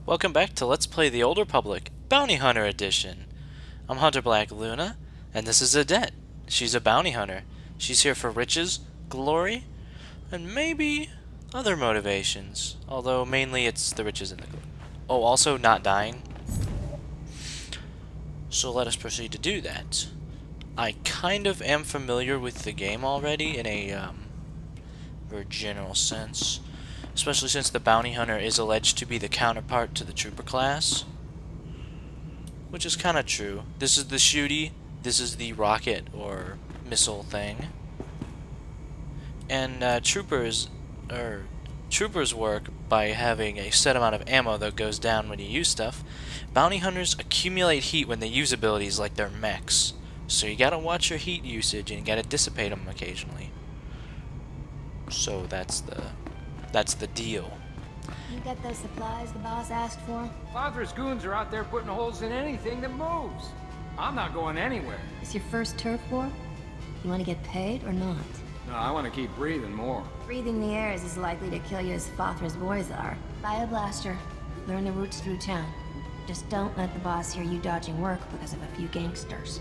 Welcome back to Let's Play the Old Republic, Bounty Hunter Edition. I'm Hunter Black Luna, and this is Adette. She's a bounty hunter. She's here for riches, glory, and maybe other motivations. Although mainly it's the riches and the glory. Oh, also not dying. So let us proceed to do that. I kind of am familiar with the game already in a very general sense. Especially since the bounty hunter is alleged to be the counterpart to the trooper class. Which is kind of true. This is the shooty, this is the rocket or missile thing. And troopers work by having a set amount of ammo that goes down when you use stuff. Bounty hunters accumulate heat when they use abilities like their mechs. So you gotta watch your heat usage and you gotta dissipate them occasionally. So that's the deal. You got those supplies the boss asked for? Father's goons are out there putting holes in anything that moves. I'm not going anywhere. This your first turf war? You want to get paid or not? No, I want to keep breathing more. Breathing the air is as likely to kill you as Fothra's boys are. Buy a blaster. Learn the routes through town. Just don't let the boss hear you dodging work because of a few gangsters.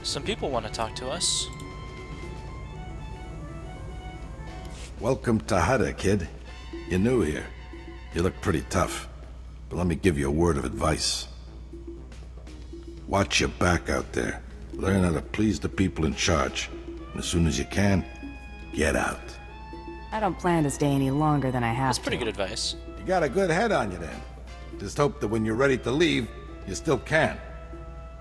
Some people want to talk to us. Welcome to Hutta, kid. You're new here. You look pretty tough. But let me give you a word of advice. Watch your back out there. Learn how to please the people in charge. And as soon as you can, get out. I don't plan to stay any longer than I have That's pretty good advice. You got a good head on you then. Just hope that when you're ready to leave, you still can.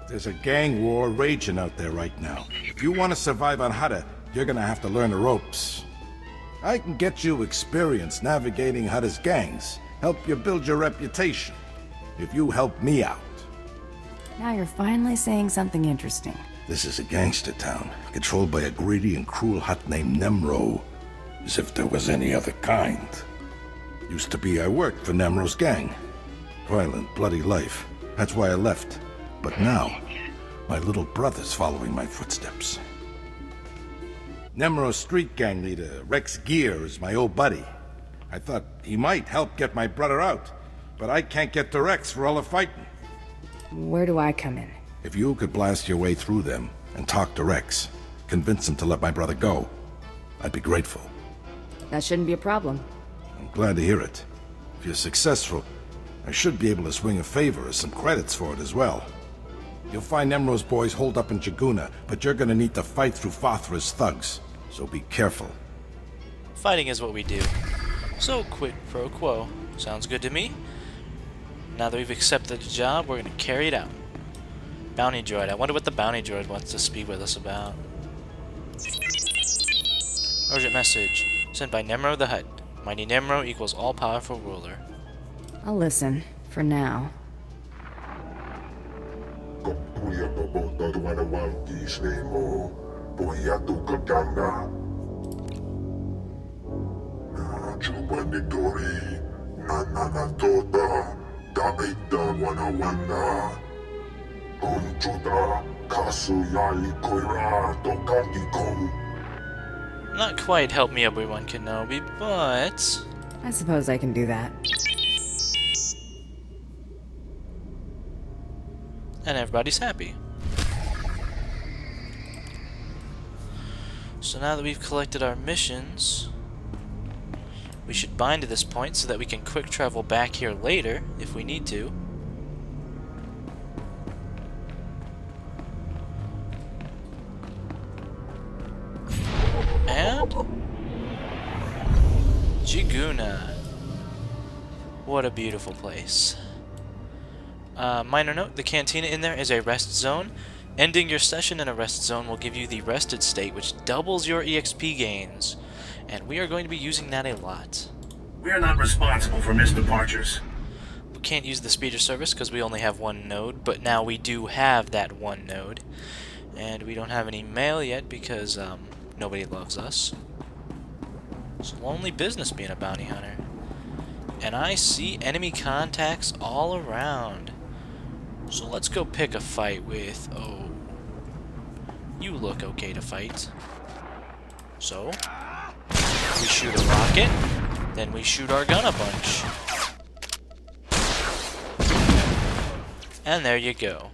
There's a gang war raging out there right now. If you want to survive on Hutta, you're gonna have to learn the ropes. I can get you experience navigating Hutta's gangs, help you build your reputation, if you help me out. Now you're finally saying something interesting. This is a gangster town, controlled by a greedy and cruel Hutt named Nemro, as if there was any other kind. Used to be I worked for Nemro's gang. Violent, bloody life. That's why I left. But now, my little brother's following my footsteps. Nemro's street gang leader, Rex Gear, is my old buddy. I thought he might help get my brother out, but I can't get to Rex for all the fighting. Where do I come in? If you could blast your way through them and talk to Rex, convince him to let my brother go, I'd be grateful. That shouldn't be a problem. I'm glad to hear it. If you're successful, I should be able to swing a favor or some credits for it as well. You'll find Nemro's boys holed up in Jaguna, but you're gonna need to fight through Fothra's thugs, so be careful. Fighting is what we do. So quid pro quo. Sounds good to me. Now that we've accepted the job, we're gonna carry it out. Bounty droid. I wonder what the bounty droid wants to speak with us about. Urgent message. Sent by Nemro the Hutt. Mighty Nemro equals all-powerful ruler. I'll listen, for now. Not quite help me Obi-Wan Kenobi, but I suppose I can do that. and everybody's happy. So now that we've collected our missions, we should bind to this point so that we can quick travel back here later if we need to. And Jaguna. What a beautiful place. Minor note, the cantina in there is a rest zone. Ending your session in a rest zone will give you the rested state, which doubles your EXP gains. And we are going to be using that a lot. We are not responsible for missed departures. We can't use the speeder service because we only have one node, but now we do have that one node. And we don't have any mail yet because nobody loves us. It's a lonely business being a bounty hunter. And I see enemy contacts all around. So let's go pick a fight with... Oh, you look okay to fight. So, we shoot a rocket. Then we shoot our gun a bunch. And there you go.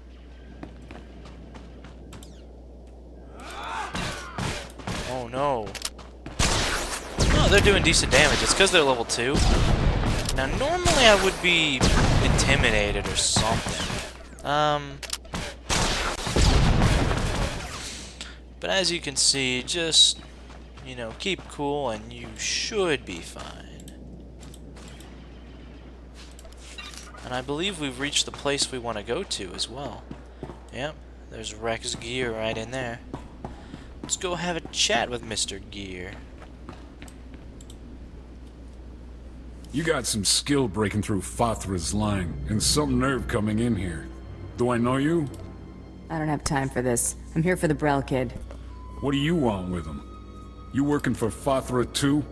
Oh no. Oh, they're doing decent damage. It's because they're level 2. Now, normally I would be intimidated or something. But as you can see, just, you know, keep cool and you should be fine. And I believe we've reached the place we want to go to as well. Yep, there's Rex Gear right in there. Let's go have a chat with Mr. Gear. You got some skill breaking through Fathra's line, and some nerve coming in here. Do I know you? I don't have time for this. I'm here for the Brel kid. What do you want with him? You working for Fathra too?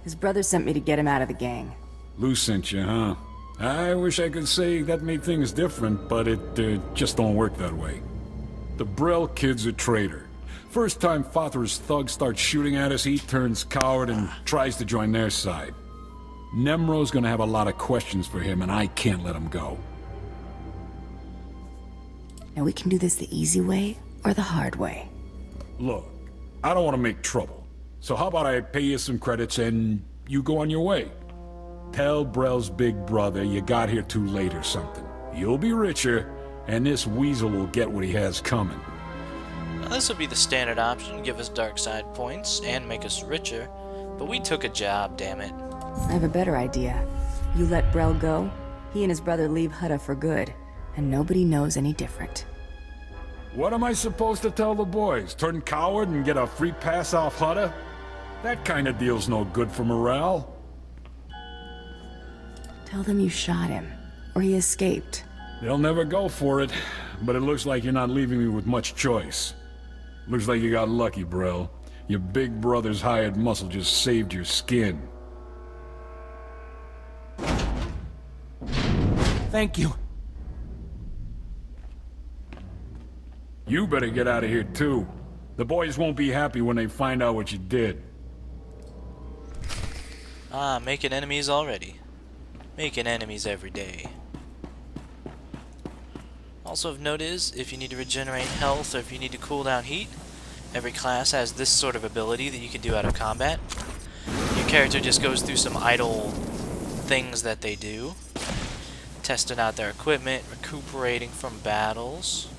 His brother sent me to get him out of the gang. Lou sent you, huh? I wish I could say that made things different, but it just don't work that way. The Brel kid's a traitor. First time Fathra's thugs start shooting at us, he turns coward and tries to join their side. Nemro's gonna have a lot of questions for him, and I can't let him go. Now we can do this the easy way or the hard way. Look, I don't want to make trouble. So how about I pay you some credits and you go on your way? Tell Brel's big brother you got here too late or something. You'll be richer, and this weasel will get what he has coming. Now, this would be the standard option, give us dark side points and make us richer, but we took a job, damn it. I have a better idea. You let Brel go, he and his brother leave Hutta for good, and nobody knows any different. What am I supposed to tell the boys? Turn coward and get a free pass off Hutta? That kind of deal's no good for morale. Tell them you shot him, or he escaped. They'll never go for it, but it looks like you're not leaving me with much choice. Looks like you got lucky, Brel. Your big brother's hired muscle just saved your skin. Thank you. You better get out of here, too. The boys won't be happy when they find out what you did. Ah, making enemies already. Making enemies every day. Also of note is, if you need to regenerate health or if you need to cool down heat, every class has this sort of ability that you can do out of combat. Your character just goes through some idle things that they do. Testing out their equipment, recuperating from battles.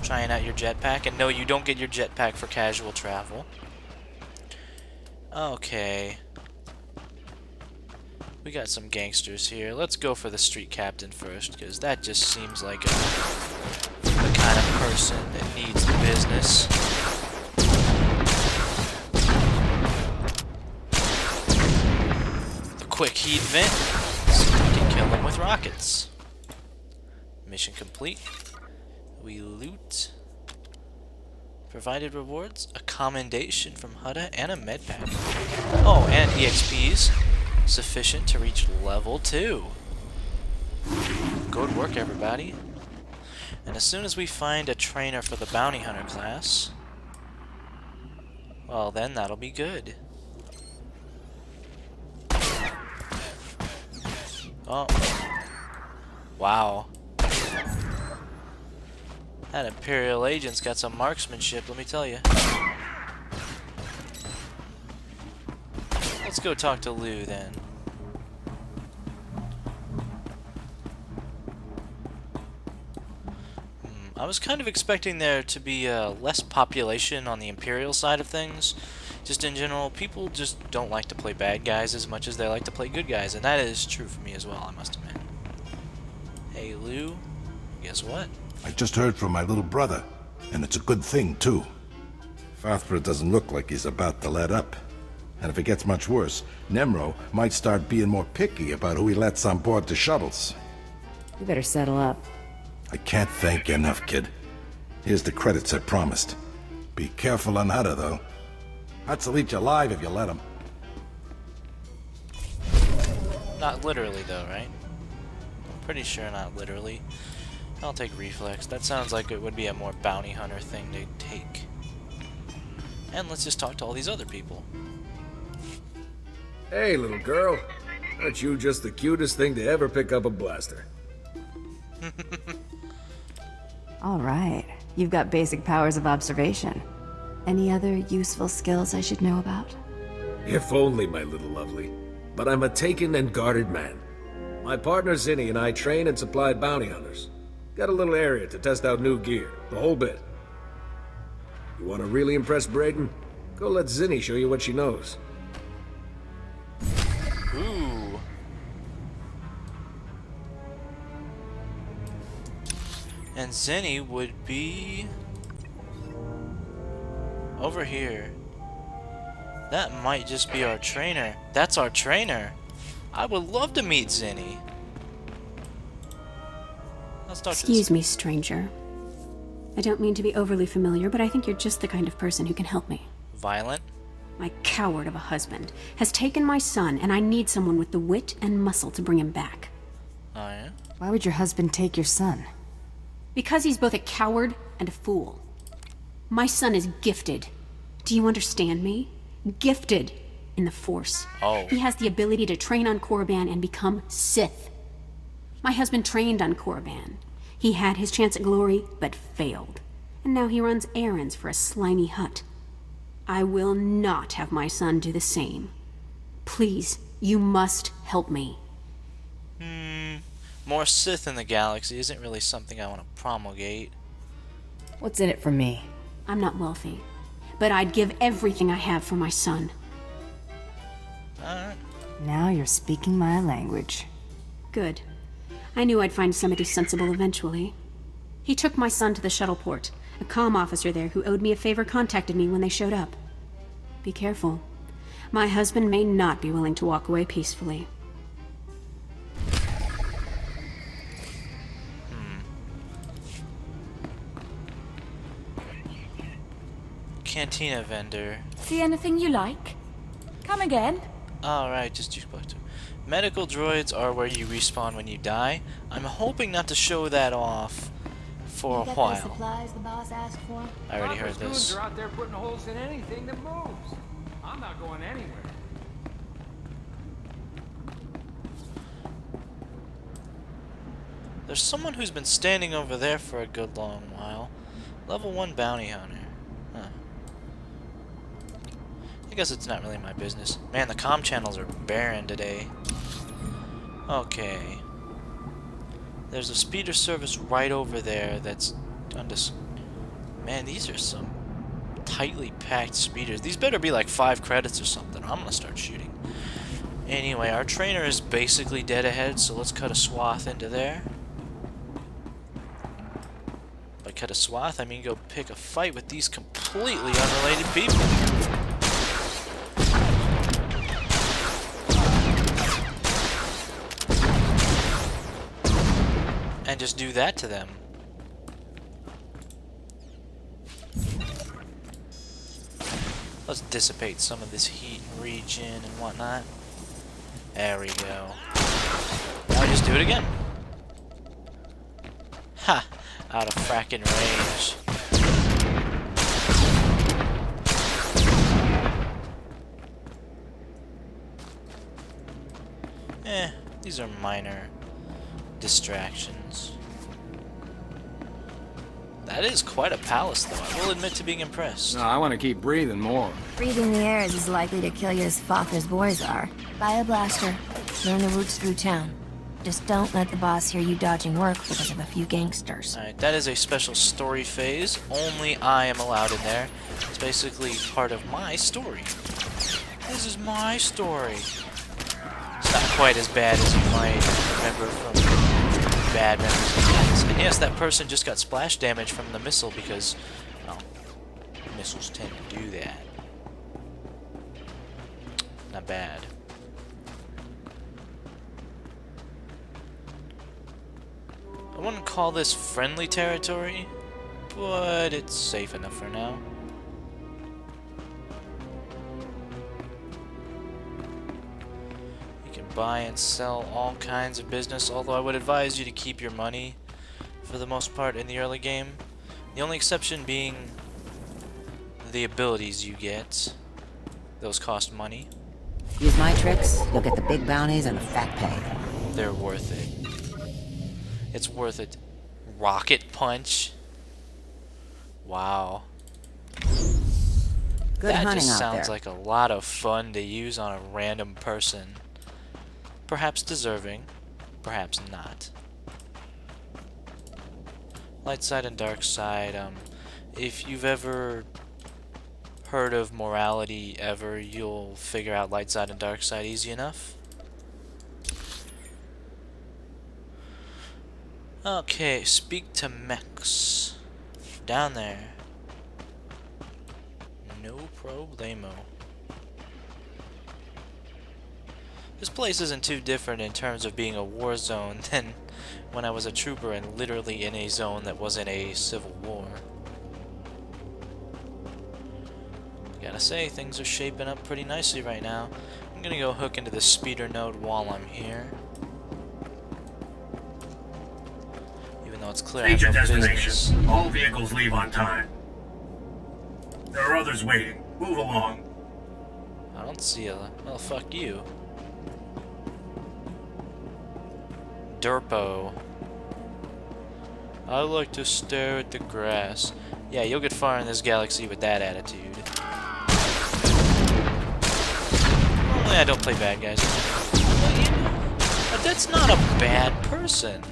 Trying out your jetpack, and no, you don't get your jetpack for casual travel. Okay. We got some gangsters here. Let's go for the street captain first, because that just seems like the kind of person that needs the business. A quick heat vent, so we can kill them with rockets. Mission complete. We loot. Provided rewards, a commendation from Hutta, and a med pack. Oh, and EXPs. Sufficient to reach level 2. Good work, everybody. And as soon as we find a trainer for the bounty hunter class, well, then that'll be good. Oh. Wow. That Imperial agent's got some marksmanship, let me tell you. Let's go talk to Lou then. I was kind of expecting there to be less population on the Imperial side of things. Just in general, people just don't like to play bad guys as much as they like to play good guys, and that is true for me as well, I must admit. Hey Lou, guess what? I just heard from my little brother, and it's a good thing, too. Fathra doesn't look like he's about to let up. And if it gets much worse, Nemro might start being more picky about who he lets on board the shuttles. You better settle up. I can't thank you enough, kid. Here's the credits I promised. Be careful on Hutta, though. Hutt'll eat you alive if you let him. Not literally, though, right? I'm pretty sure not literally. I'll take reflex. That sounds like it would be a more bounty hunter thing to take. And let's just talk to all these other people. Hey, little girl. Aren't you just the cutest thing to ever pick up a blaster? All right. You've got basic powers of observation. Any other useful skills I should know about? If only, my little lovely. But I'm a taken and guarded man. My partner Zinni and I train and supply bounty hunters. Got a little area to test out new gear, the whole bit. You want to really impress Brayden? Go let Zinni show you what she knows. Ooh. And Zinni would be over here. That might just be our trainer. That's our trainer. I would love to meet Zinni. Let's talk to Excuse me, stranger. I don't mean to be overly familiar, but I think you're just the kind of person who can help me. Violent? My coward of a husband has taken my son, and I need someone with the wit and muscle to bring him back. Oh, yeah? Why would your husband take your son? Because he's both a coward and a fool. My son is gifted. Do you understand me? Gifted in the Force. Oh. He has the ability to train on Korriban and become Sith. My husband trained on Korriban. He had his chance at glory, but failed. And now he runs errands for a slimy Hutt. I will not have my son do the same. Please, you must help me. More Sith in the galaxy isn't really something I want to promulgate. What's in it for me? I'm not wealthy, but I'd give everything I have for my son. Alright. Now you're speaking my language. Good. I knew I'd find somebody sensible eventually. He took my son to the shuttle port. A comm officer there who owed me a favor contacted me when they showed up. Be careful. My husband may not be willing to walk away peacefully. Cantina vendor. See anything you like? Come again? Alright, just jukebox. Medical droids are where you respawn when you die. I'm hoping not to show that off for a Get the while. supplies the boss asked for? I already heard Father's this. goons are out there putting holes in anything that moves. I'm not going anywhere. There's someone who's been standing over there for a good long while. Level 1 bounty hunter. Huh. I guess it's not really my business. Man, the comm channels are barren today. Okay. There's a speeder service right over there that's Man, these are some tightly packed speeders. These better be like 5 credits or something. I'm gonna start shooting. Anyway, our trainer is basically dead ahead, so let's cut a swath into there. By cut a swath, I mean go pick a fight with these completely unrelated people. And just do that to them. Let's dissipate some of this heat and regen and whatnot. There we go. Now we just do it again. Ha! Out of frackin' range. These are minor distractions. That is quite a palace, though. I will admit to being impressed. No, I want to keep breathing more. Breathing the air is as likely to kill you as Father's boys are. Buy a blaster. Learn the routes through town. Just don't let the boss hear you dodging work because of a few gangsters. Alright, that is a special story phase. Only I am allowed in there. It's basically part of my story. This is my story. It's not quite as bad as you might remember from bad memories of kids. And yes, that person just got splash damage from the missile because, well, missiles tend to do that. Not bad. I wouldn't call this friendly territory, but it's safe enough for now. You can buy and sell all kinds of business, although I would advise you to keep your money for the most part in the early game. The only exception being the abilities you get. Those cost money. Use my tricks, you'll get the big bounties and a fat pay. They're worth it. It's worth it. Rocket punch. Wow. Good That hunting just out sounds there. like a lot of fun to use on a random person. Perhaps deserving, perhaps not. Light side and dark side. If you've ever heard of morality ever, you'll figure out light side and dark side easy enough. Okay, speak to mechs. Down there. No problemo. This place isn't too different in terms of being a war zone than when I was a trooper and literally in a zone that wasn't a civil war. Gotta say, things are shaping up pretty nicely right now. I'm gonna go hook into the speeder node while I'm here. Even though it's clear I Reach your have no destination. business. All vehicles leave on time. There are others waiting. Move along. I don't see a... Well, fuck you. Derpo. I like to stare at the grass. Yeah, you'll get far in this galaxy with that attitude. Only I don't play bad guys. Well, you know, but that's not a bad person.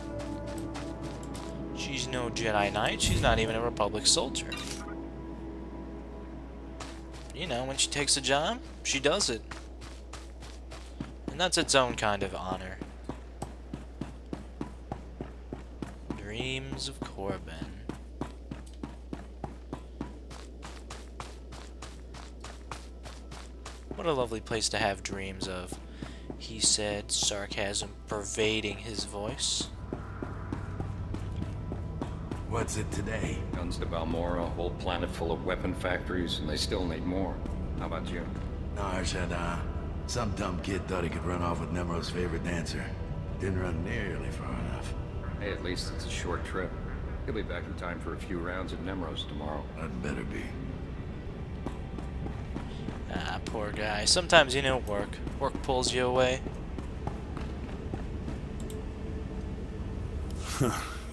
She's no Jedi Knight. She's not even a Republic soldier. You know, when she takes a job, she does it. And that's its own kind of honor. Dreams of Corbin. What a lovely place to have dreams of, he said, sarcasm pervading his voice. What's it today? Guns to Balmora, a whole planet full of weapon factories, and they still need more. How about you? Nar said, some dumb kid thought he could run off with Nemro's favorite dancer. Didn't run nearly far enough. Hey, at least it's a short trip. He'll be back in time for a few rounds at Nemro's tomorrow. I'd better be. Ah, poor guy. Sometimes, you know, work pulls you away.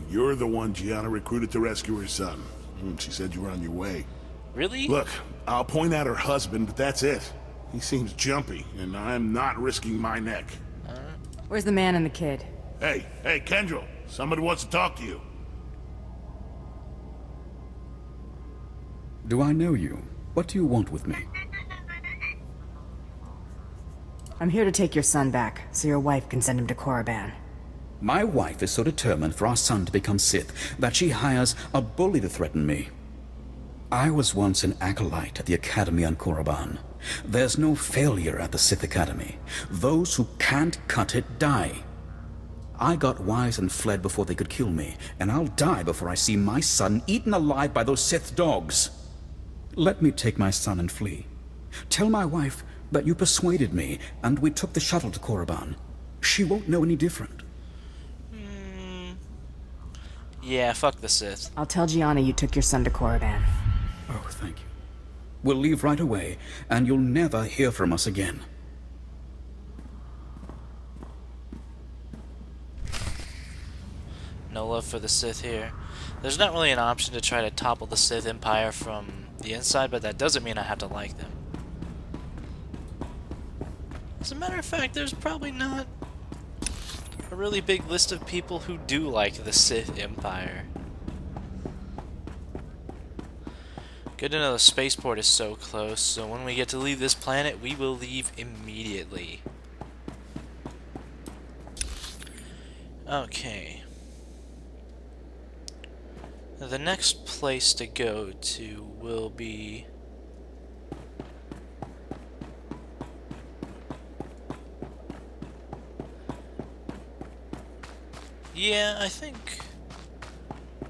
You're the one Gianna recruited to rescue her son. She said you were on your way. Really? Look, I'll point out her husband, but that's it. He seems jumpy, and I'm not risking my neck. Where's the man and the kid? Hey, Kendrell. Somebody wants to talk to you. Do I know you? What do you want with me? I'm here to take your son back, so your wife can send him to Korriban. My wife is so determined for our son to become Sith that she hires a bully to threaten me. I was once an acolyte at the Academy on Korriban. There's no failure at the Sith Academy. Those who can't cut it die. I got wise and fled before they could kill me, and I'll die before I see my son eaten alive by those Sith dogs. Let me take my son and flee. Tell my wife that you persuaded me, and we took the shuttle to Korriban. She won't know any different. Yeah, fuck the Sith. I'll tell Gianna you took your son to Korriban. Oh, thank you. We'll leave right away, and you'll never hear from us again. No love for the Sith here. There's not really an option to try to topple the Sith Empire from the inside, but that doesn't mean I have to like them. As a matter of fact, there's probably not a really big list of people who do like the Sith Empire. Good to know the spaceport is so close, so when we get to leave this planet, we will leave immediately. Okay. Now, the next place to go to will be... Yeah, I think...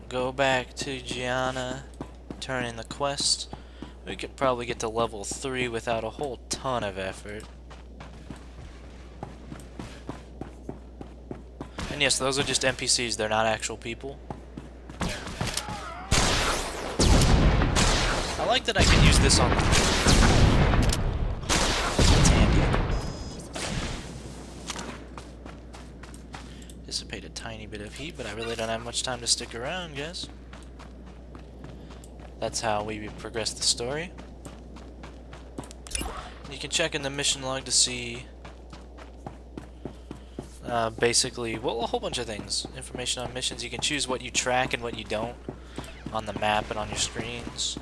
Go back to Gianna, turn in the quest. We could probably get to level 3 without a whole ton of effort. And yes, those are just NPCs, they're not actual people. like that I can use this on... It's handy. Dissipate a tiny bit of heat, but I really don't have much time to stick around, guys. That's how we progress the story. You can check in the mission log to see basically, well, a whole bunch of things. Information on missions. You can choose what you track and what you don't on the map and on your screens.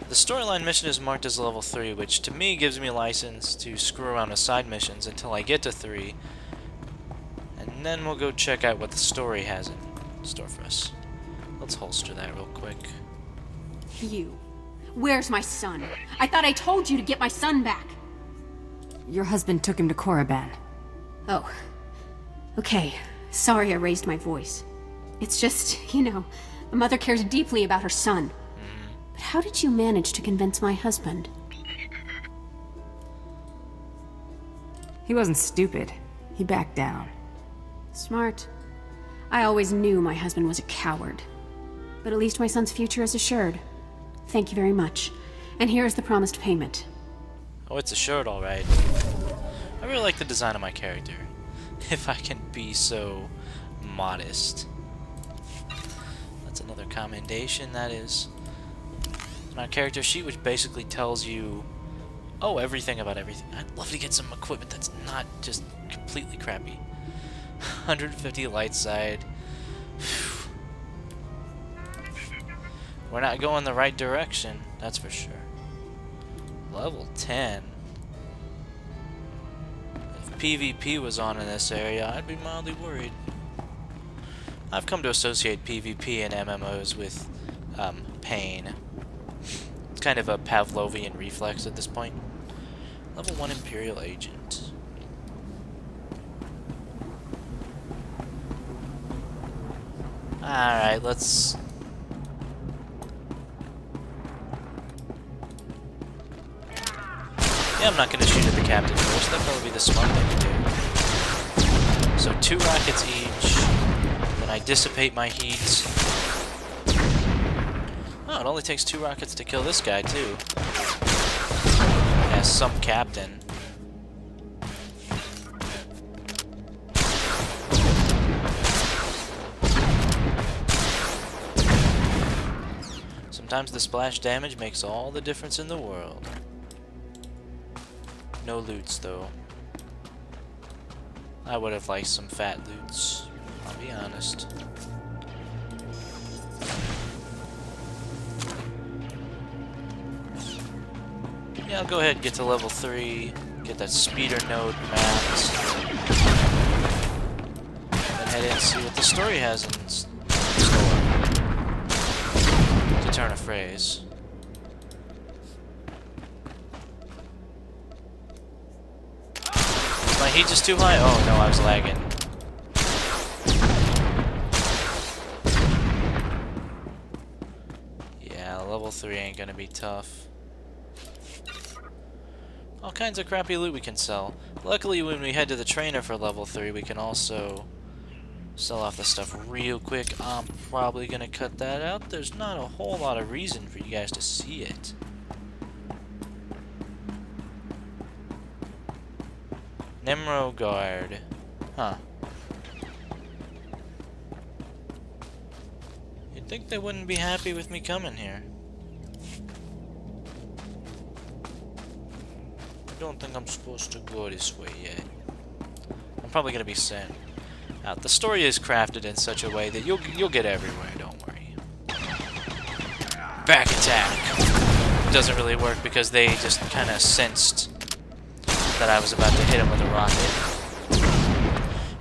The storyline mission is marked as level 3, which to me gives me a license to screw around with side missions until I get to 3. And then we'll go check out what the story has in store for us. Let's holster that real quick. You. Where's my son? I thought I told you to get my son back. Your husband took him to Korriban. Oh. Okay. Sorry I raised my voice. It's just, you know, a mother cares deeply about her son. But how did you manage to convince my husband? He wasn't stupid. He backed down. Smart. I always knew my husband was a coward. But at least my son's future is assured. Thank you very much. And here is the promised payment. Oh, it's assured, alright. I really like the design of my character. If I can be so modest. That's another commendation, that is. My character sheet, which basically tells you, oh, everything about everything. I'd love to get some equipment that's not just completely crappy. 150 light side. We're not going the right direction, that's for sure. Level 10. If PvP was on in this area, I'd be mildly worried. I've come to associate PvP and MMOs with pain. It's kind of a Pavlovian reflex at this point. Level 1 Imperial Agent. Alright, let's... Yeah, I'm not going to shoot at the captain first. That'd probably be the smart thing to do. So 2 rockets each. Then I dissipate my heat. Oh, it only takes 2 rockets to kill this guy, too. As some captain. Sometimes the splash damage makes all the difference in the world. No loots, though. I would have liked some fat loots, I'll be honest. Yeah, I'll go ahead and get to level 3, get that speeder node mapped, then head in and see what the story has in store. To turn a phrase. My heat just too high? Oh no, I was lagging. Yeah, level 3 ain't gonna be tough. All kinds of crappy loot we can sell. Luckily, when we head to the trainer for level 3, we can also sell off the stuff real quick. I'm probably gonna cut that out. There's not a whole lot of reason for you guys to see it. Nemro Guard. Huh. You'd think they wouldn't be happy with me coming here. I don't think I'm supposed to go this way yet. I'm probably gonna be sent out. The story is crafted in such a way that you'll get everywhere, don't worry. Back attack! Doesn't really work because they just kinda sensed that I was about to hit him with a rocket.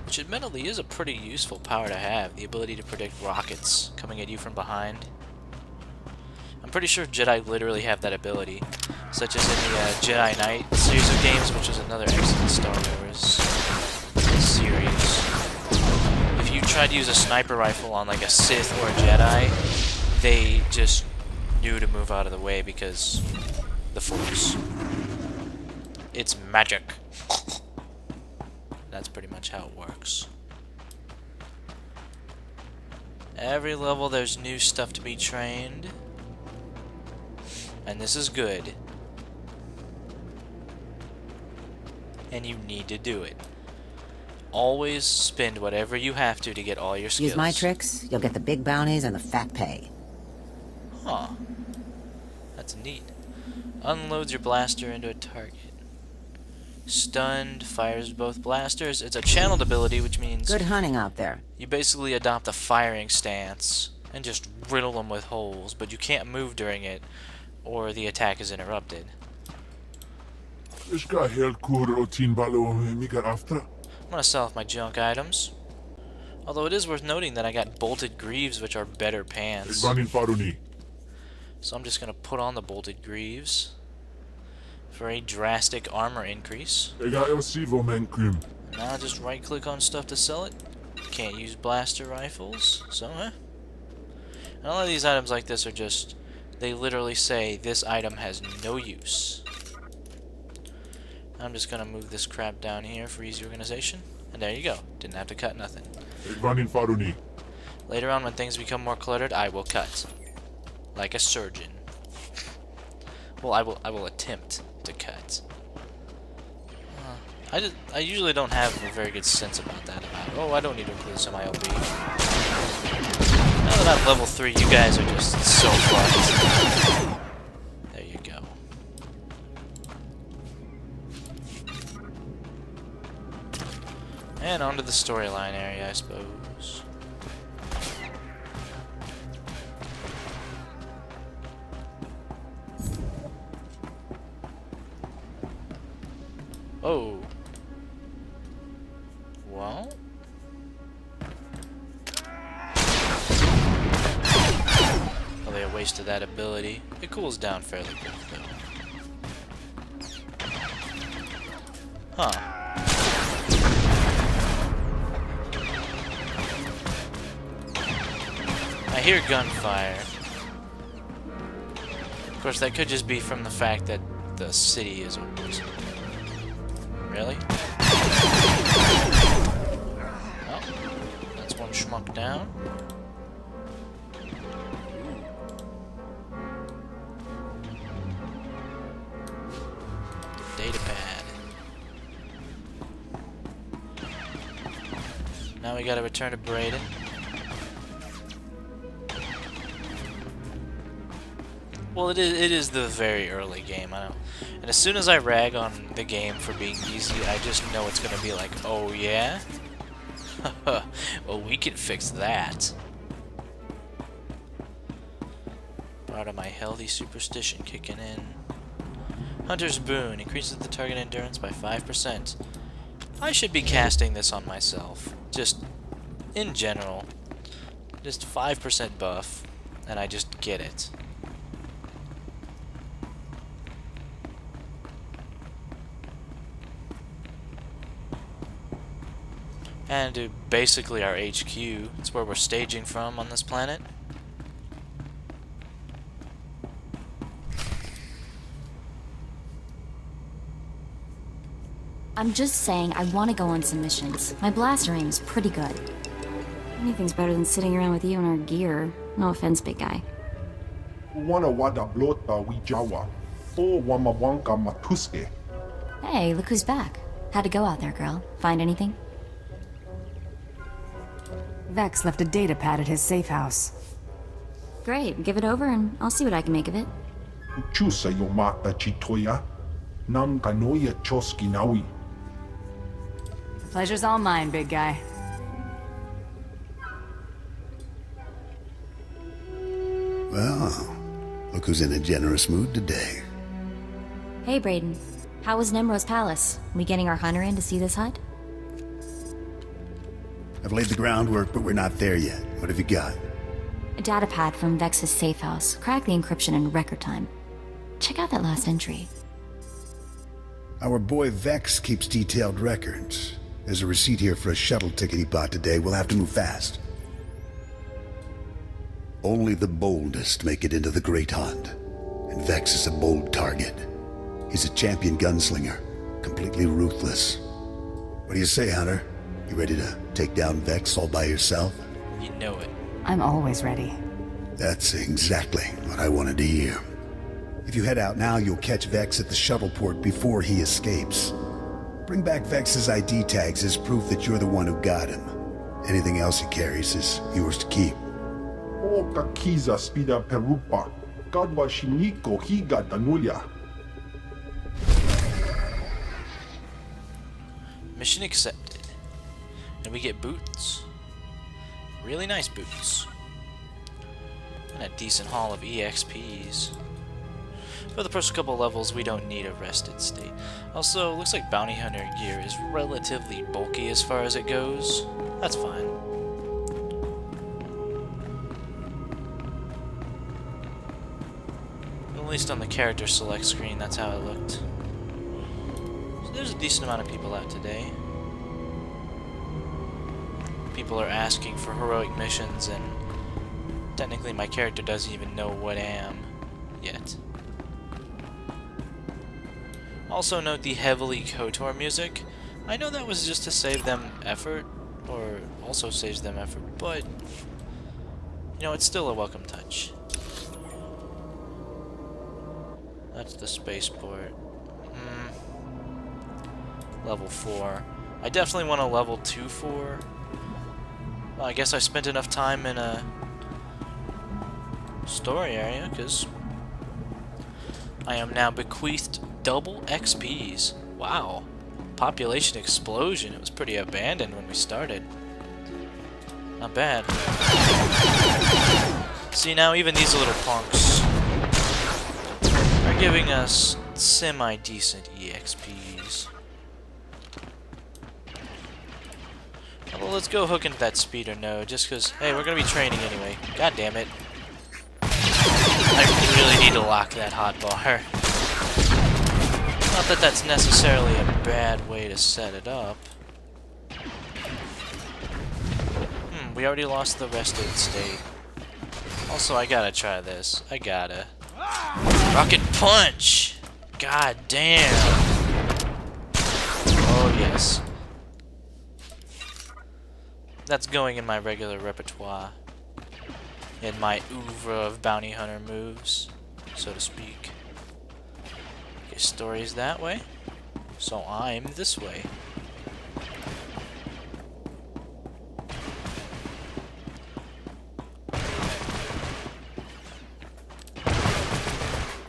Which admittedly is a pretty useful power to have, the ability to predict rockets coming at you from behind. I'm pretty sure Jedi literally have that ability, such as in the Jedi Knight series of games, which is another excellent Star Wars series. If you tried to use a sniper rifle on like a Sith or a Jedi, they just knew to move out of the way because the Force. It's magic. That's pretty much how it works. Every level there's new stuff to be trained. And this is good. And you need to do it. Always spend whatever you have to get all your skills. Use my tricks, you'll get the big bounties and the fat pay. Huh. That's neat. Unloads your blaster into a target. Stunned, fires both blasters. It's a channeled ability, which means... Good hunting out there. You basically adopt a firing stance and just riddle them with holes, but you can't move during it, or the attack is interrupted. Ich ga helt cool routine balo miga after. I'm gonna sell off my junk items. Although it is worth noting that I got bolted greaves, which are better pants. So I'm just gonna put on the bolted greaves for a drastic armor increase. Now just right click on stuff to sell it. Can't use blaster rifles, so And a lot of these items like this are just, they literally say this item has no use. I'm just gonna move this crap down here for easy organization. And there you go. Didn't have to cut nothing. Later on when things become more cluttered, I will cut. Like a surgeon. Well, I will attempt to cut. I usually don't have a very good sense about that. Oh, I don't need to include this in my OB. Now that I'm level 3, you guys are just so fucked. There you go. And onto the storyline area, I suppose. Oh. Well. Well, they wasted that ability. It cools down fairly quick, though. Huh. I hear gunfire. Of course, that could just be from the fact that the city is open. Really? Oh, that's one schmuck down. Data pad. Now we gotta return to Braden. Well, it is the very early game, I know. And as soon as I rag on the game for being easy, I just know it's gonna be like, oh yeah? Well, we can fix that. Part of my healthy superstition kicking in. Hunter's Boon increases the target endurance by 5%. I should be casting this on myself. Just, in general. Just 5% buff, and I just get it. And to basically our HQ. It's where we're staging from on this planet. I'm just saying I want to go on some missions. My blaster aim is pretty good. Anything's better than sitting around with you in our gear. No offense, big guy. Hey, look who's back. How'd it go out there, girl? Find anything? Vex left a data pad at his safe house. Great, give it over and I'll see what I can make of it. The pleasure's all mine, big guy. Well, look who's in a generous mood today. Hey, Braden. How was Nemro's palace? We getting our hunter in to see this hut? I've laid the groundwork, but we're not there yet. What have you got? A data pad from Vex's safe house. Cracked the encryption in record time. Check out that last entry. Our boy Vex keeps detailed records. There's a receipt here for a shuttle ticket he bought today. We'll have to move fast. Only the boldest make it into the Great Hunt. And Vex is a bold target. He's a champion gunslinger, completely ruthless. What do you say, Hunter? You ready to take down Vex all by yourself? You know it. I'm always ready. That's exactly what I wanted to hear. If you head out now, you'll catch Vex at the shuttle port before he escapes. Bring back Vex's ID tags as proof that you're the one who got him. Anything else he carries is yours to keep. O kakiza spida perupa, kadwa shiniko higa danulia. Mission accepted. And we get boots. Really nice boots. And a decent haul of EXPs. For the first couple levels, we don't need a rested state. Also, looks like Bounty Hunter gear is relatively bulky as far as it goes. That's fine. At least on the character select screen, that's how it looked. So there's a decent amount of people out today. People are asking for heroic missions, and technically my character doesn't even know what I am yet. Also note the heavily KOTOR music. I know that was just to save them effort, or also saves them effort, but you know, it's still a welcome touch. That's the spaceport. Level 4. I definitely want a level 2 4. Well, I guess I spent enough time in a story area, because I am now bequeathed double XPs. Wow. Population explosion. It was pretty abandoned when we started. Not bad. See, now even these little punks are giving us semi-decent EXPs. Well, let's go hook into that speeder node, just because, hey, we're going to be training anyway. God damn it. I really need to lock that hotbar. Not that that's necessarily a bad way to set it up. We already lost the rested state. Also, I gotta try this. I gotta. Rocket punch! God damn! Oh, yes. That's going in my regular repertoire. In my oeuvre of bounty hunter moves, so to speak. Okay, story's that way, so I'm this way.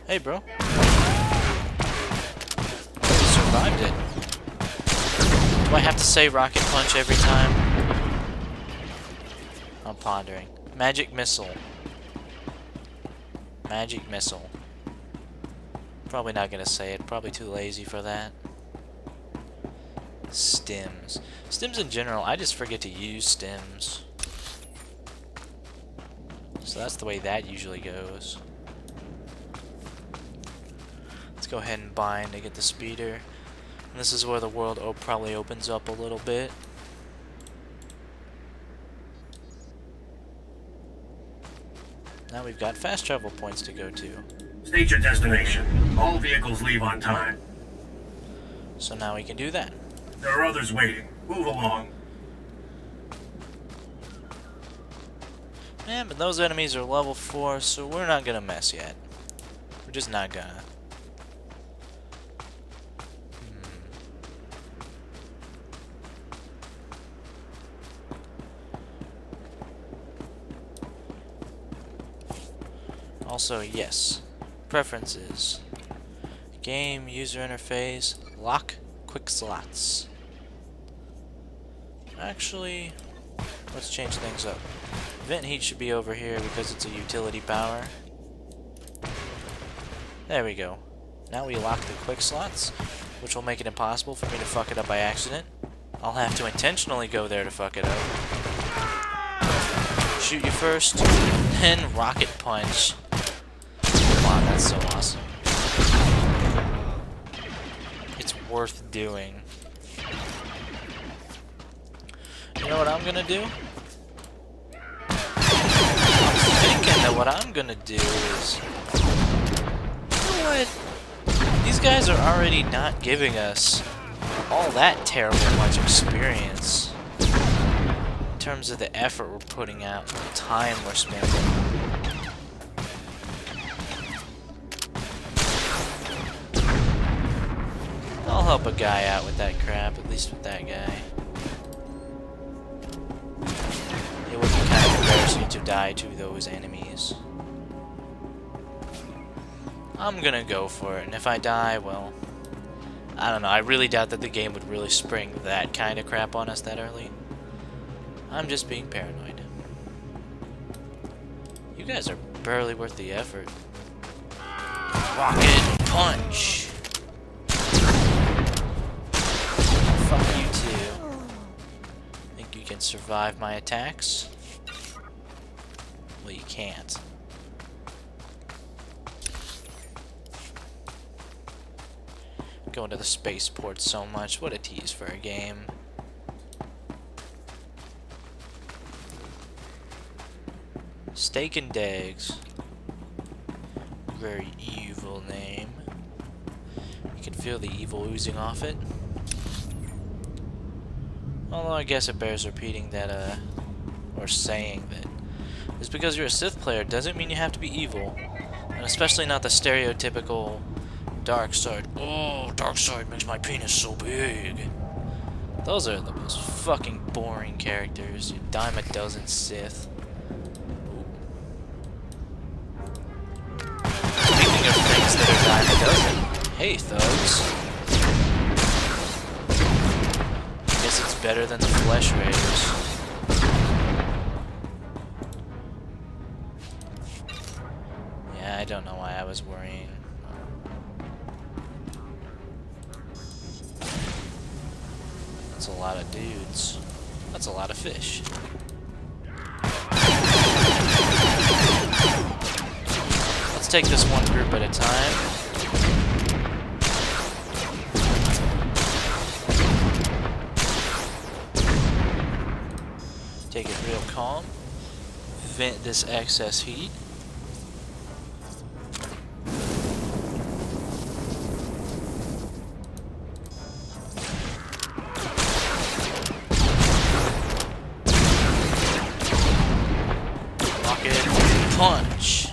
Hey, bro. You survived it. Do I have to say rocket punch every time? I'm pondering. Magic missile. Magic missile. Probably not gonna say it. Probably too lazy for that. Stims. Stims in general, I just forget to use stims. So that's the way that usually goes. Let's go ahead and bind to get the speeder. And this is where the world probably opens up a little bit. Now we've got fast travel points to go to. State your destination. All vehicles leave on time. So now we can do that. There are others waiting. Move along. Yeah, but those enemies are level 4, so we're not gonna mess yet. We're just not gonna. Also, yes, preferences. Game, user interface, lock, quick slots. Actually, let's change things up. Vent heat should be over here because it's a utility power. There we go. Now we lock the quick slots, which will make it impossible for me to fuck it up by accident. I'll have to intentionally go there to fuck it up. Shoot you first, then rocket punch. Wow, that's so awesome. It's worth doing. You know what I'm gonna do? I'm thinking that what I'm gonna do is... You know what? These guys are already not giving us all that terrible much experience. In terms of the effort we're putting out, the time we're spending. I'll help a guy out with that crap, at least with that guy. It would be kind of embarrassing to die to those enemies. I'm gonna go for it, and if I die, well, I don't know. I really doubt that the game would really spring that kind of crap on us that early. I'm just being paranoid. You guys are barely worth the effort. Rocket punch! Fuck you too. Think you can survive my attacks? Well, you can't. Going to the spaceport so much. What a tease for a game. Steak and Dags. Very evil name. You can feel the evil oozing off it. Although I guess it bears repeating that, or saying that just because you're a Sith player doesn't mean you have to be evil. And especially not the stereotypical dark side. Oh, dark side makes my penis so big. Those are the most fucking boring characters. You dime a dozen Sith. Speaking of things that are dime a dozen, hey thugs. Guess it's better than the Flesh Raiders. Yeah, I don't know why I was worrying. That's a lot of dudes. That's a lot of fish. Let's take this one group at a time. Take it real calm. Vent this excess heat. Punch.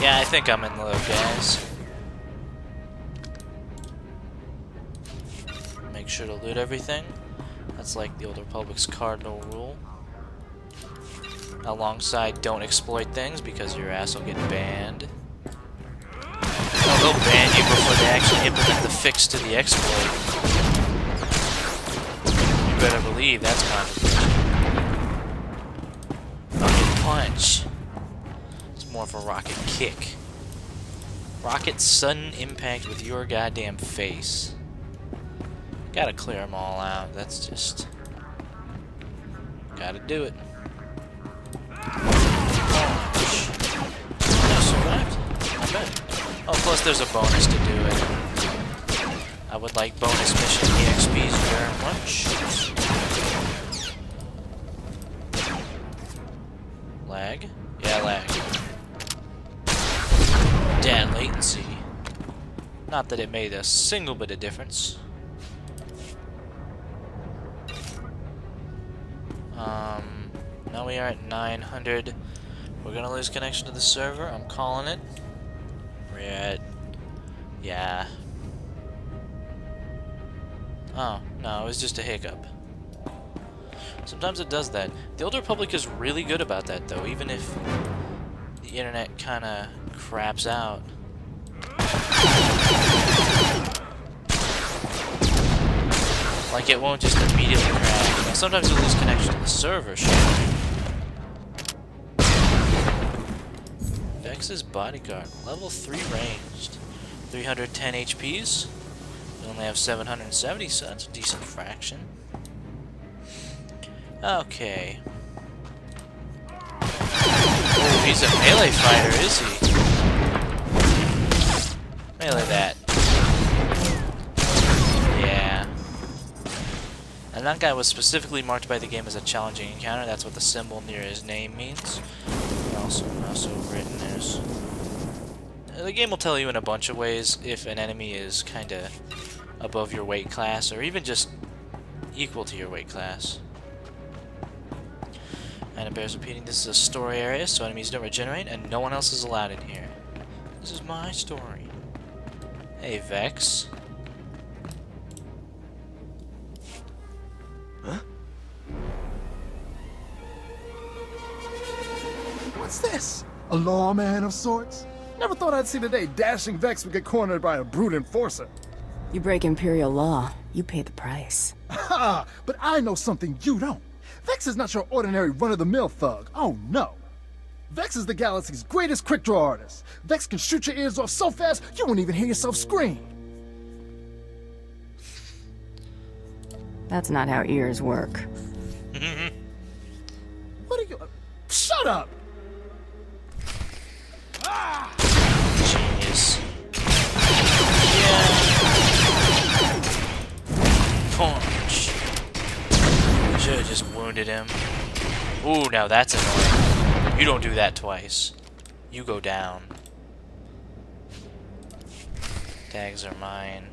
Yeah, I think I'm in the low, guys. Make sure to loot everything. That's like the Old Republic's cardinal rule. Alongside, don't exploit things because your ass will get banned. Oh, they'll ban you before they actually implement the fix to the exploit. You better believe that's controversial. Punch. It's more of a rocket kick. Rocket sudden impact with your goddamn face. Gotta clear them all out. That's just... gotta do it. Punch. Oh, survived? Not bad. Oh, plus there's a bonus to do it. I would like bonus mission EXPs very much. Lag? Yeah, lag. Damn latency. Not that it made a single bit of difference. Now we are at 900. We're gonna lose connection to the server. I'm calling it. We're at... yeah. Oh, no, it was just a hiccup. Sometimes it does that. The Old Republic is really good about that, though, even if the internet kind of craps out. Like, it won't just immediately crash. Now, sometimes you'll lose connection to the server, sure. Vex's Bodyguard, level 3 ranged. 310 HPs. We only have 770, so that's a decent fraction. Okay. Oh, he's a melee fighter, is he? Melee that. Yeah. And that guy was specifically marked by the game as a challenging encounter. That's what the symbol near his name means. Also written there's... the game will tell you in a bunch of ways if an enemy is kind of above your weight class, or even just equal to your weight class. And it bears repeating, this is a story area, so enemies don't regenerate, and no one else is allowed in here. This is my story. Hey, Vex. Huh? What's this? A lawman of sorts? Never thought I'd see the day dashing Vex would get cornered by a brute enforcer. You break Imperial law, you pay the price. Ha! But I know something you don't. Vex is not your ordinary run-of-the-mill thug. Oh, no. Vex is the galaxy's greatest quick-draw artist. Vex can shoot your ears off so fast, you won't even hear yourself scream. That's not how ears work. What are you... Shut up! Genius. Yeah. Punch. Should have just wounded him. Ooh, now that's annoying. You don't do that twice. You go down. Tags are mine.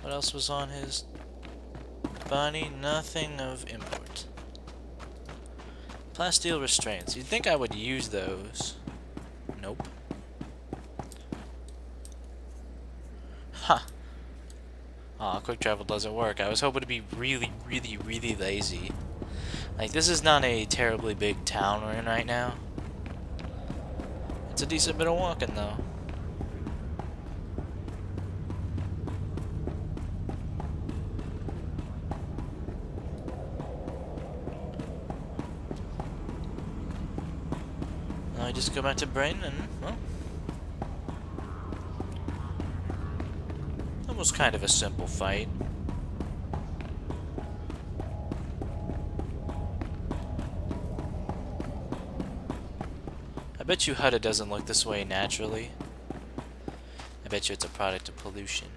What else was on his body? Nothing of import. Plasteel restraints. You'd think I would use those. Nope. Ha! Aw, quick travel doesn't work. I was hoping to be really, really, really lazy. Like, this is not a terribly big town we're in right now. It's a decent bit of walking, though. I just go back to Brighton and, well, that was kind of a simple fight. I bet you Hutta doesn't look this way naturally. I bet you it's a product of pollution.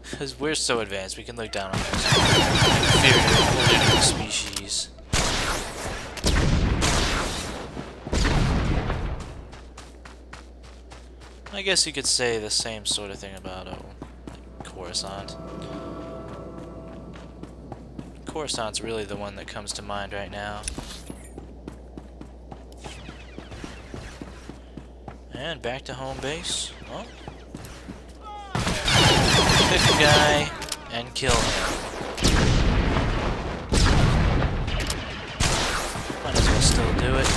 Because we're so advanced, we can look down on this inferior political species. I guess you could say the same sort of thing about Coruscant. Coruscant's really the one that comes to mind right now. And back to home base. Well, pick a guy and kill him. Might as well still do it.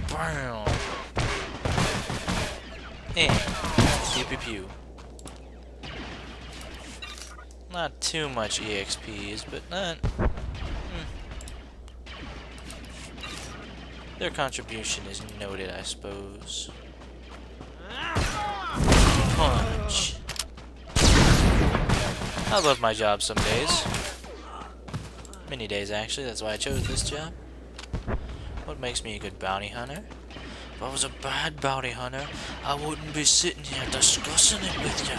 Bam. And pew pew pew. Not too much EXPs, but not. Their contribution is noted, I suppose. Punch. I love my job some days. Many days, actually. That's why I chose this job. What makes me a good bounty hunter? If I was a bad bounty hunter, I wouldn't be sitting here discussing it with you.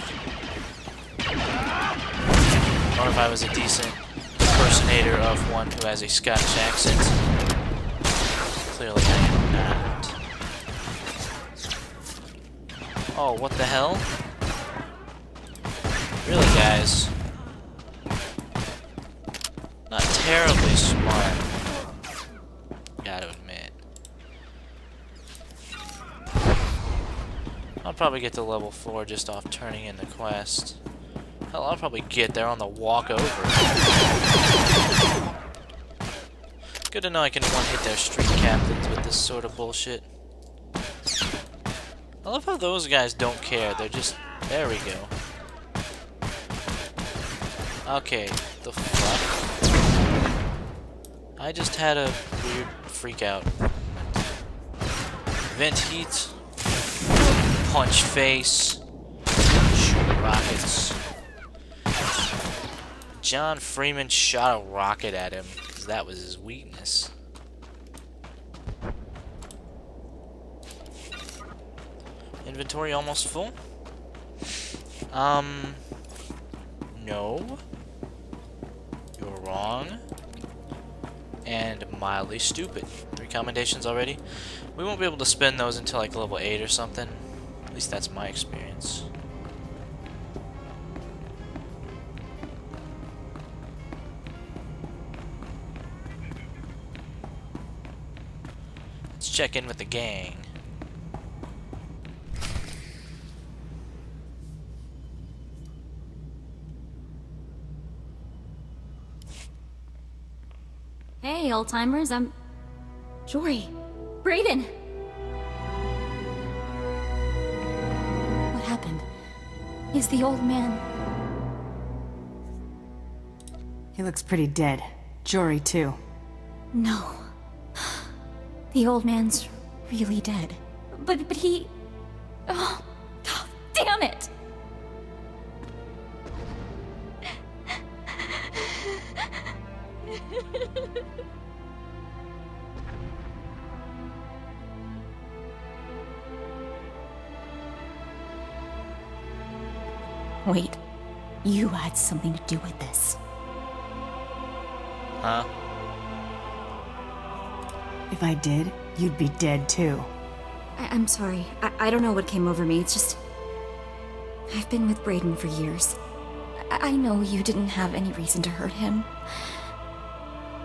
Or if I was a decent impersonator of one who has a Scottish accent. Clearly I am not. Oh, what the hell? Really, guys? Not terribly smart. Gotta admit. I'll probably get to level 4 just off turning in the quest. Hell, I'll probably get there on the walk over. Good to know I can one-hit their street captains with this sort of bullshit. I love how those guys don't care. They're just... There we go. Okay, the fuck? I just had a weird freak out. Vent heat. Punch face. Shoot rockets. John Freeman shot a rocket at him, because that was his weakness. Inventory almost full? No. You're wrong. And mildly stupid. 3 commendations already? We won't be able to spend those until like level 8 or something. least that's my experience. Let's check in with the gang. Hey, old-timers, I'm... Jory. Brayden! What happened? Is the old man... He looks pretty dead. Jory, too. No. The old man's really dead. But he... Oh, damn it! Wait, you had something to do with this. Huh? If I did, you'd be dead too. I'm sorry. I don't know what came over me. It's just... I've been with Brayden for years. I know you didn't have any reason to hurt him.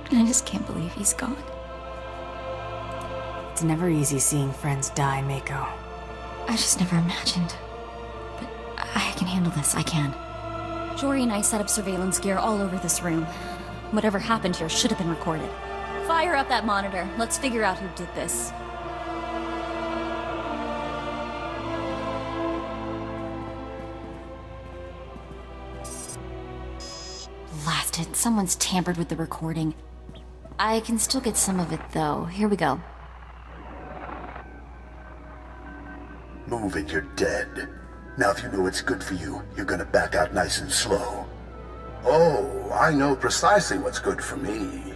And I just can't believe he's gone. It's never easy seeing friends die, Mako. I just never imagined. But I can handle this, I can. Jory and I set up surveillance gear all over this room. Whatever happened here should have been recorded. Fire up that monitor. Let's figure out who did this. Blasted. Someone's tampered with the recording. I can still get some of it, though. Here we go. Move it, you're dead. Now if you know it's good for you, you're gonna back out nice and slow. Oh, I know precisely what's good for me.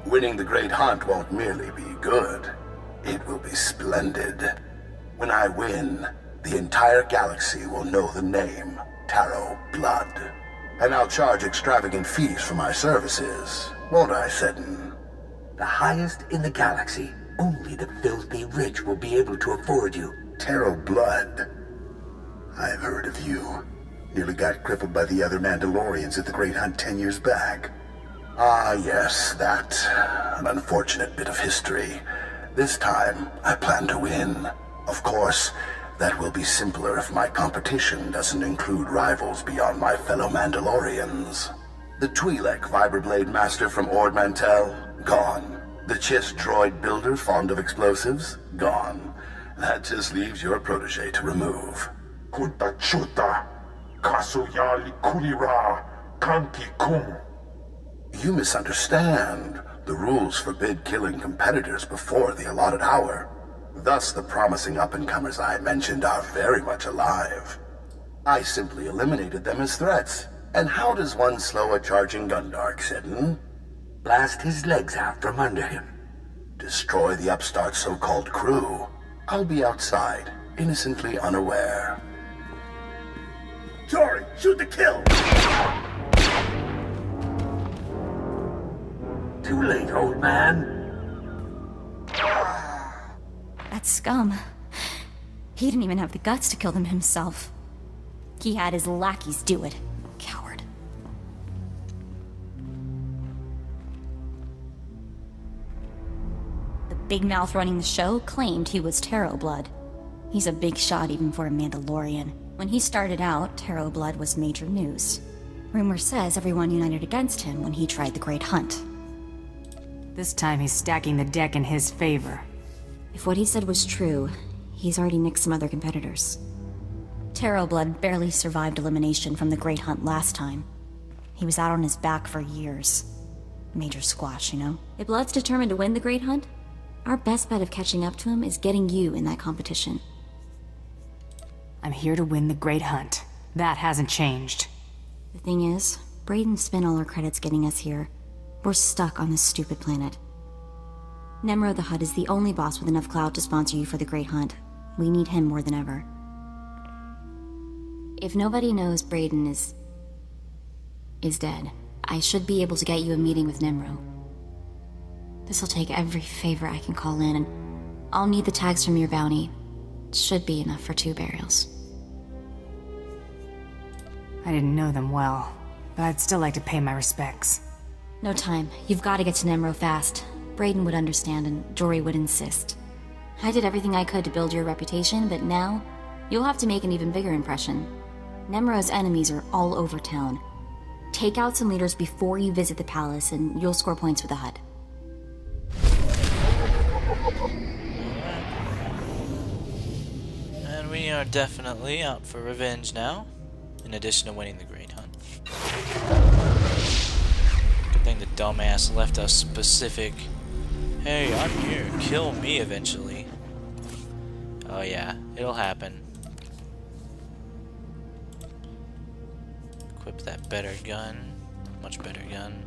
Winning the Great Hunt won't merely be good. It will be splendid. When I win, the entire galaxy will know the name Taro Blood. And I'll charge extravagant fees for my services. Won't I, Seddon? The highest in the galaxy. Only the filthy rich will be able to afford you. Taro Blood. I've heard of you. Nearly got crippled by the other Mandalorians at the Great Hunt 10 years back. Ah, yes, that. An unfortunate bit of history. This time, I plan to win. Of course, that will be simpler if my competition doesn't include rivals beyond my fellow Mandalorians. The Twi'lek Vibroblade Master from Ord Mantell? Gone. The Chiss droid builder fond of explosives? Gone. That just leaves your protege to remove. Hutta chuta, kasuyali kulira, kanki kum. You misunderstand. The rules forbid killing competitors before the allotted hour. Thus, the promising up-and-comers I mentioned are very much alive. I simply eliminated them as threats. And how does one slow a charging Gundark, Seddon? Blast his legs out from under him. Destroy the upstart's so-called crew. I'll be outside, innocently unaware. Jory, shoot to kill! Too late, old man. That scum. He didn't even have the guts to kill them himself. He had his lackeys do it. Coward. The big mouth running the show claimed he was Taro Blood. He's a big shot even for a Mandalorian. When he started out, Taro Blood was major news. Rumor says everyone united against him when he tried the Great Hunt. This time he's stacking the deck in his favor. If what he said was true, he's already nicked some other competitors. Taro Blood barely survived elimination from the Great Hunt last time. He was out on his back for years. Major squash, you know? If Blood's determined to win the Great Hunt, our best bet of catching up to him is getting you in that competition. I'm here to win the Great Hunt. That hasn't changed. The thing is, Brayden spent all our credits getting us here. We're stuck on this stupid planet. Nemro the Hutt is the only boss with enough clout to sponsor you for the Great Hunt. We need him more than ever. If nobody knows Brayden is dead, I should be able to get you a meeting with Nemro. This'll take every favor I can call in, and I'll need the tags from your bounty. Should be enough for 2 burials. I didn't know them well, but I'd still like to pay my respects. No time. You've got to get to Nemro fast. Brayden would understand and Jory would insist. I did everything I could to build your reputation, but now you'll have to make an even bigger impression. Nemro's enemies are all over town. Take out some leaders before you visit the palace, and you'll score points with the HUD. And we are definitely out for revenge now, in addition to winning the Great Hunt. Good thing the dumbass left us specific, hey, I'm here, kill me eventually. Oh yeah, it'll happen. Equip that better gun, much better gun.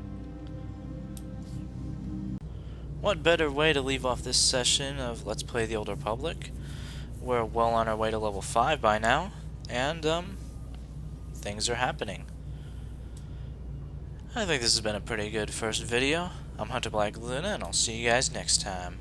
What better way to leave off this session of Let's Play the Old Republic? We're well on our way to level 5 by now, and things are happening. I think this has been a pretty good first video. I'm Hunter Black Luna, and I'll see you guys next time.